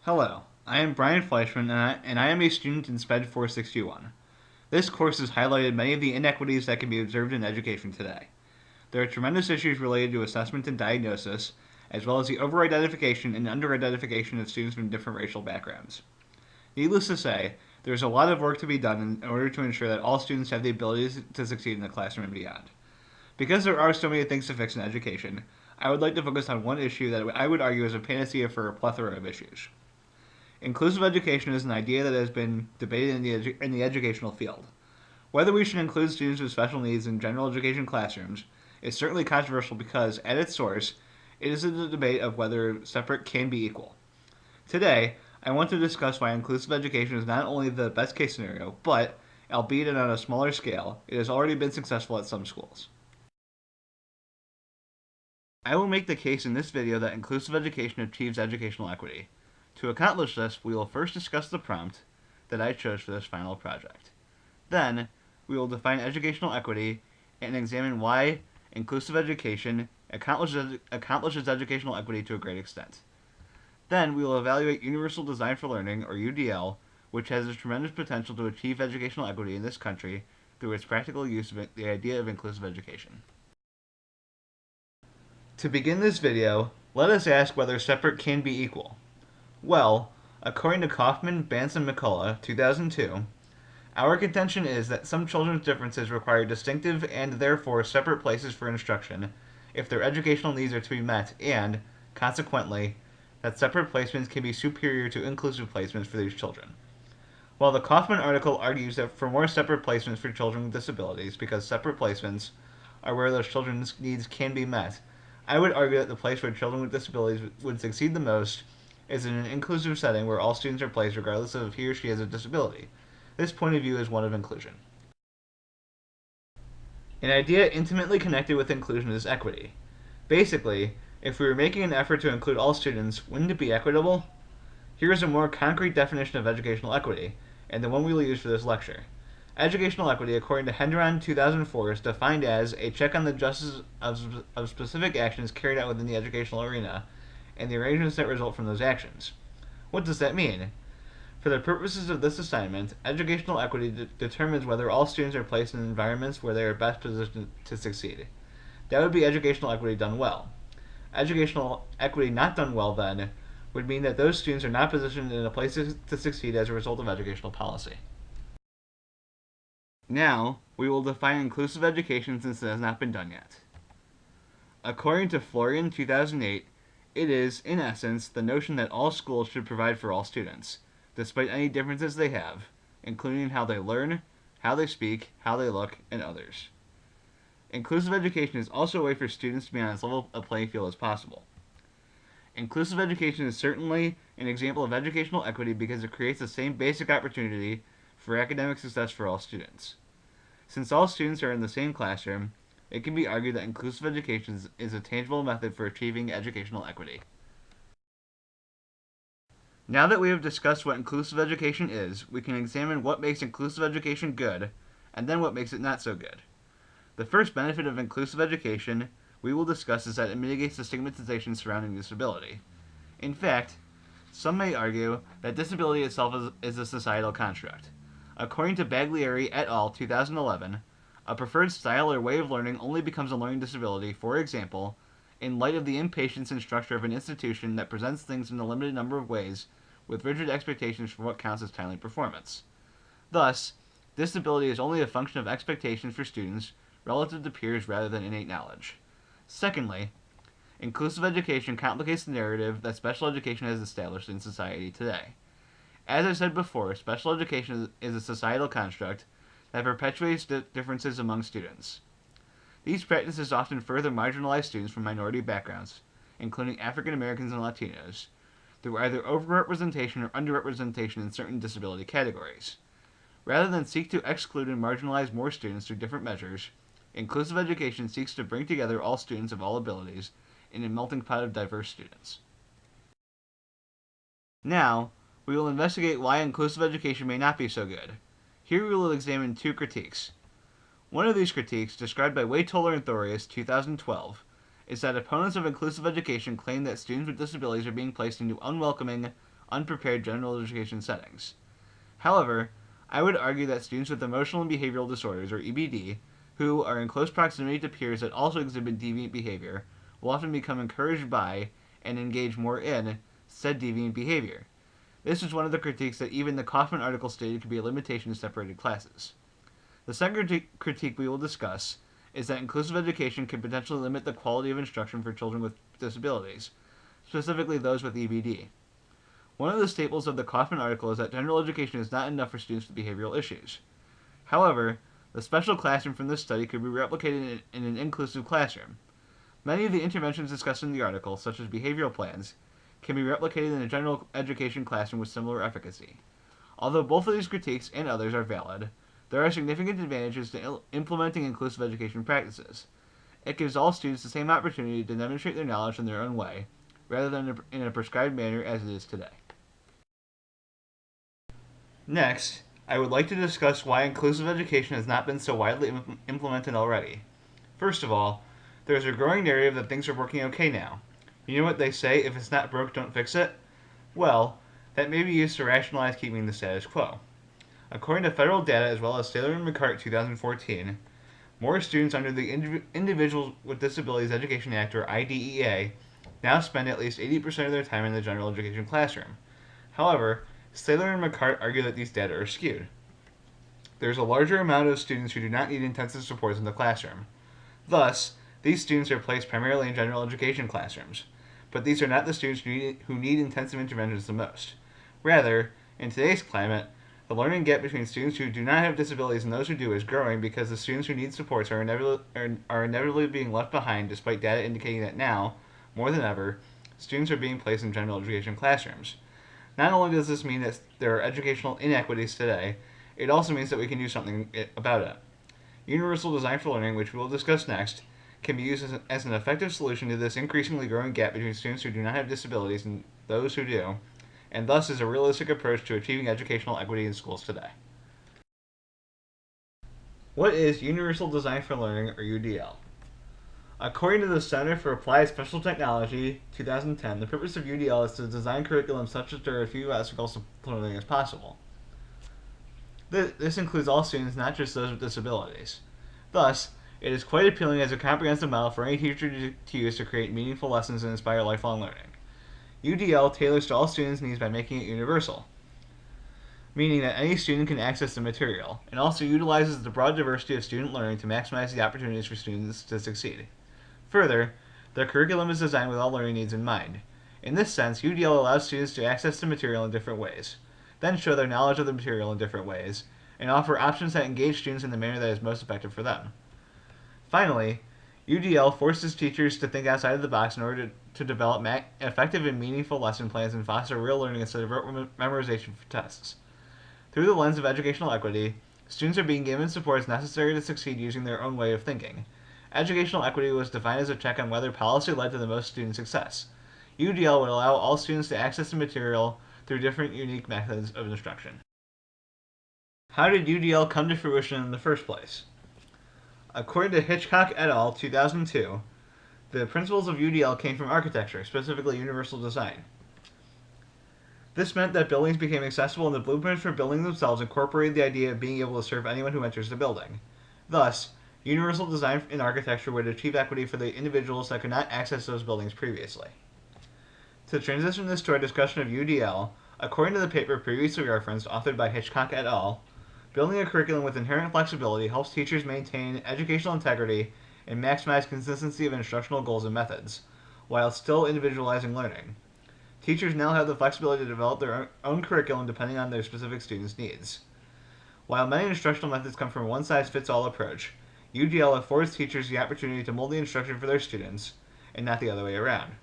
Hello, I am Bryan Fleishman and I am a student in SPED 461. This course has highlighted many of the inequities that can be observed in education today. There are tremendous issues related to assessment and diagnosis, as well as the over-identification and under-identification of students from different racial backgrounds. Needless to say, there is a lot of work to be done in order to ensure that all students have the abilities to succeed in the classroom and beyond. Because there are so many things to fix in education, I would like to focus on one issue that I would argue is a panacea for a plethora of issues. Inclusive education is an idea that has been debated in the educational field. Whether we should include students with special needs in general education classrooms is certainly controversial because, at its source, it is a debate of whether separate can be equal. Today, I want to discuss why inclusive education is not only the best case scenario, but, albeit on a smaller scale, it has already been successful at some schools. I will make the case in this video that inclusive education achieves educational equity. To accomplish this, we will first discuss the prompt that I chose for this final project. Then, we will define educational equity and examine why inclusive education accomplishes educational equity to a great extent. Then, we will evaluate Universal Design for Learning, or UDL, which has a tremendous potential to achieve educational equity in this country through its practical use of the idea of inclusive education. To begin this video, let us ask whether separate can be equal. Well, according to Kaufman, Bance, and McCullough, 2002, our contention is that some children's differences require distinctive and therefore separate places for instruction if their educational needs are to be met and, consequently, that separate placements can be superior to inclusive placements for these children. While the Kaufman article argues that for more separate placements for children with disabilities because separate placements are where those children's needs can be met, I would argue that the place where children with disabilities would succeed the most is in an inclusive setting where all students are placed regardless of if he or she has a disability. This point of view is one of inclusion. An idea intimately connected with inclusion is equity. Basically, if we were making an effort to include all students, wouldn't it be equitable? Here is a more concrete definition of educational equity, and the one we will use for this lecture. Educational equity, according to Hendron 2004, is defined as a check on the justice of specific actions carried out within the educational arena, and the arrangements that result from those actions. What does that mean? For the purposes of this assignment, educational equity determines whether all students are placed in environments where they are best positioned to succeed. That would be educational equity done well. Educational equity not done well, then, would mean that those students are not positioned in a place to succeed as a result of educational policy. Now, we will define inclusive education since it has not been done yet. According to Florian 2008, it is, in essence, the notion that all schools should provide for all students, despite any differences they have, including how they learn, how they speak, how they look, and others. Inclusive education is also a way for students to be on as level a playing field as possible. Inclusive education is certainly an example of educational equity because it creates the same basic opportunity for academic success for all students. Since all students are in the same classroom, it can be argued that inclusive education is a tangible method for achieving educational equity. Now that we have discussed what inclusive education is, we can examine what makes inclusive education good, and then what makes it not so good. The first benefit of inclusive education we will discuss is that it mitigates the stigmatization surrounding disability. In fact, some may argue that disability itself is a societal construct. According to Baglieri et al. 2011, a preferred style or way of learning only becomes a learning disability, for example, in light of the impatience and structure of an institution that presents things in a limited number of ways with rigid expectations for what counts as timely performance. Thus, disability is only a function of expectations for students relative to peers rather than innate knowledge. Secondly, inclusive education complicates the narrative that special education has established in society today. As I said before, special education is a societal construct that perpetuates differences among students. These practices often further marginalize students from minority backgrounds, including African Americans and Latinos, through either overrepresentation or underrepresentation in certain disability categories. Rather than seek to exclude and marginalize more students through different measures, inclusive education seeks to bring together all students of all abilities in a melting pot of diverse students. Now, we will investigate why inclusive education may not be so good. Here we will examine two critiques. One of these critiques, described by Waytoller and Thorius, 2012, is that opponents of inclusive education claim that students with disabilities are being placed into unwelcoming, unprepared general education settings. However, I would argue that students with emotional and behavioral disorders, or EBD, who are in close proximity to peers that also exhibit deviant behavior, will often become encouraged by and engage more in said deviant behavior. This is one of the critiques that even the Kaufman article stated could be a limitation to separated classes. The second critique we will discuss is that inclusive education can potentially limit the quality of instruction for children with disabilities, specifically those with EBD. One of the staples of the Kaufman article is that general education is not enough for students with behavioral issues. However, the special classroom from this study could be replicated in an inclusive classroom. Many of the interventions discussed in the article, such as behavioral plans, can be replicated in a general education classroom with similar efficacy. Although both of these critiques and others are valid, there are significant advantages to implementing inclusive education practices. It gives all students the same opportunity to demonstrate their knowledge in their own way, rather than in a prescribed manner as it is today. Next, I would like to discuss why inclusive education has not been so widely implemented already. First of all, there is a growing narrative that things are working okay now. You know what they say, if it's not broke, don't fix it? Well, that may be used to rationalize keeping the status quo. According to federal data as well as Taylor and McCart 2014, more students under the Individuals with Disabilities Education Act, or IDEA, now spend at least 80% of their time in the general education classroom. However, Taylor and McCart argue that these data are skewed. There is a larger amount of students who do not need intensive supports in the classroom. Thus, these students are placed primarily in general education classrooms. But these are not the students who need intensive interventions the most. Rather, in today's climate, the learning gap between students who do not have disabilities and those who do is growing because the students who need supports are inevitably being left behind, despite data indicating that now, more than ever, students are being placed in general education classrooms. Not only does this mean that there are educational inequities today, it also means that we can do something about it. Universal design for learning, which we will discuss next, can be used as an effective solution to this increasingly growing gap between students who do not have disabilities and those who do, and thus is a realistic approach to achieving educational equity in schools today. What is Universal Design for Learning, or UDL? According to the Center for Applied Special Technology, 2010, the purpose of UDL is to design curriculum such that there are as few obstacles to learning as possible. This includes all students, not just those with disabilities. Thus, it is quite appealing as a comprehensive model for any teacher to use to create meaningful lessons and inspire lifelong learning. UDL tailors to all students' needs by making it universal, meaning that any student can access the material, and also utilizes the broad diversity of student learning to maximize the opportunities for students to succeed. Further, the curriculum is designed with all learning needs in mind. In this sense, UDL allows students to access the material in different ways, then show their knowledge of the material in different ways, and offer options that engage students in the manner that is most effective for them. Finally, UDL forces teachers to think outside of the box in order to develop effective and meaningful lesson plans and foster real learning instead of memorization for tests. Through the lens of educational equity, students are being given supports necessary to succeed using their own way of thinking. Educational equity was defined as a check on whether policy led to the most student success. UDL would allow all students to access the material through different unique methods of instruction. How did UDL come to fruition in the first place? According to Hitchcock et al. 2002, the principles of UDL came from architecture, specifically universal design. This meant that buildings became accessible and the blueprints for buildings themselves incorporated the idea of being able to serve anyone who enters the building. Thus, universal design in architecture would achieve equity for the individuals that could not access those buildings previously. To transition this to our discussion of UDL, according to the paper previously referenced, authored by Hitchcock et al., building a curriculum with inherent flexibility helps teachers maintain educational integrity and maximize consistency of instructional goals and methods, while still individualizing learning. Teachers now have the flexibility to develop their own curriculum depending on their specific students' needs. While many instructional methods come from a one-size-fits-all approach, UDL affords teachers the opportunity to mold the instruction for their students, and not the other way around.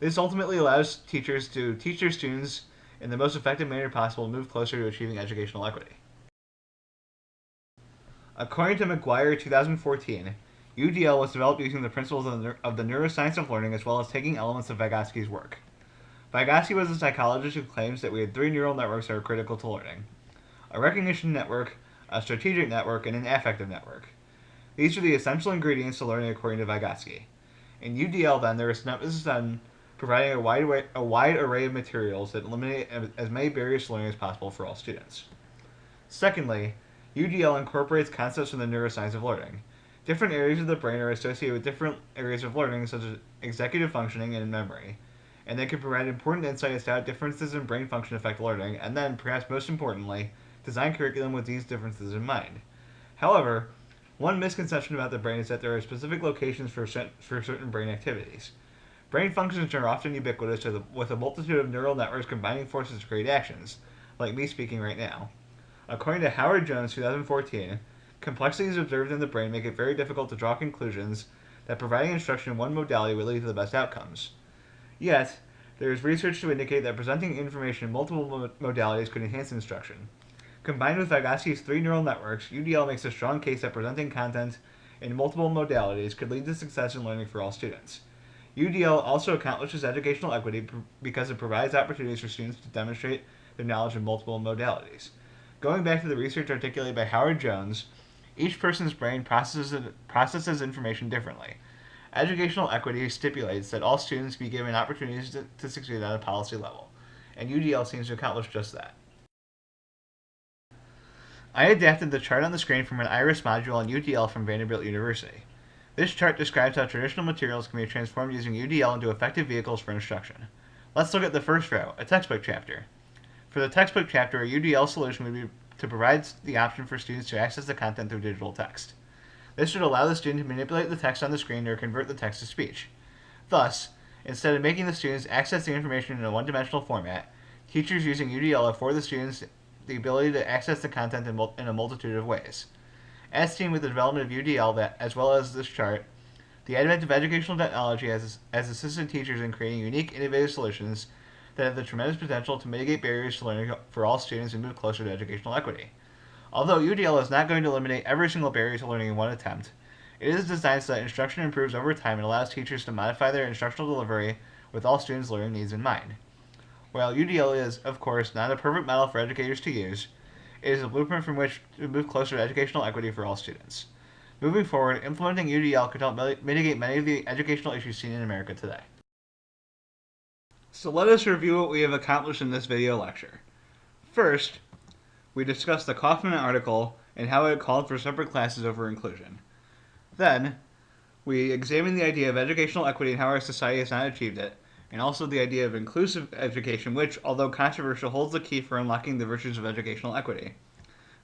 This ultimately allows teachers to teach their students in the most effective manner possible and move closer to achieving educational equity. According to McGuire 2014, UDL was developed using the principles of the neuroscience of learning as well as taking elements of Vygotsky's work. Vygotsky was a psychologist who claims that we had three neural networks that are critical to learning: a recognition network, a strategic network, and an affective network. These are the essential ingredients to learning according to Vygotsky. In UDL, then, there is an emphasis on providing a wide array of materials that eliminate as many barriers to learning as possible for all students. Secondly, UDL incorporates concepts from the neuroscience of learning. Different areas of the brain are associated with different areas of learning, such as executive functioning and memory, and they can provide important insight as to how differences in brain function affect learning, and then, perhaps most importantly, design curriculum with these differences in mind. However, one misconception about the brain is that there are specific locations for certain brain activities. Brain functions are often ubiquitous with a multitude of neural networks combining forces to create actions, like me speaking right now. According to Howard Jones, 2014, complexities observed in the brain make it very difficult to draw conclusions that providing instruction in one modality would lead to the best outcomes. Yet, there is research to indicate that presenting information in multiple modalities could enhance instruction. Combined with Vygotsky's 3 neural networks, UDL makes a strong case that presenting content in multiple modalities could lead to success in learning for all students. UDL also accomplishes educational equity because it provides opportunities for students to demonstrate their knowledge in multiple modalities. Going back to the research articulated by Howard Jones, each person's brain processes information differently. Educational equity stipulates that all students be given opportunities to succeed at a policy level, and UDL seems to accomplish just that. I adapted the chart on the screen from an IRIS module on UDL from Vanderbilt University. This chart describes how traditional materials can be transformed using UDL into effective vehicles for instruction. Let's look at the first row, a textbook chapter. For the textbook chapter, a UDL solution would be to provide the option for students to access the content through digital text. This would allow the student to manipulate the text on the screen or convert the text to speech. Thus, instead of making the students access the information in a one-dimensional format, teachers using UDL afford the students the ability to access the content in a multitude of ways. As seen with the development of UDL, as well as this chart, the advent of educational technology has assisted teachers in creating unique, innovative solutions that have the tremendous potential to mitigate barriers to learning for all students and move closer to educational equity. Although UDL is not going to eliminate every single barrier to learning in one attempt, it is designed so that instruction improves over time and allows teachers to modify their instructional delivery with all students' learning needs in mind. While UDL is, of course, not a perfect model for educators to use, it is a blueprint from which to move closer to educational equity for all students. Moving forward, implementing UDL could help mitigate many of the educational issues seen in America today. So let us review what we have accomplished in this video lecture. First, we discussed the Kaufman article and how it called for separate classes over inclusion. Then, we examined the idea of educational equity and how our society has not achieved it, and also the idea of inclusive education, which, although controversial, holds the key for unlocking the virtues of educational equity.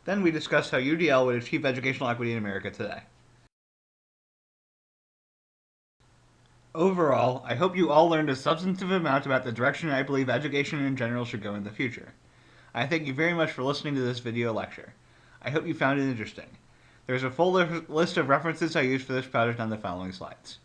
Then we discussed how UDL would achieve educational equity in America today. Overall, I hope you all learned a substantive amount about the direction I believe education in general should go in the future. I thank you very much for listening to this video lecture. I hope you found it interesting. There's a full list of references I used for this project on the following slides.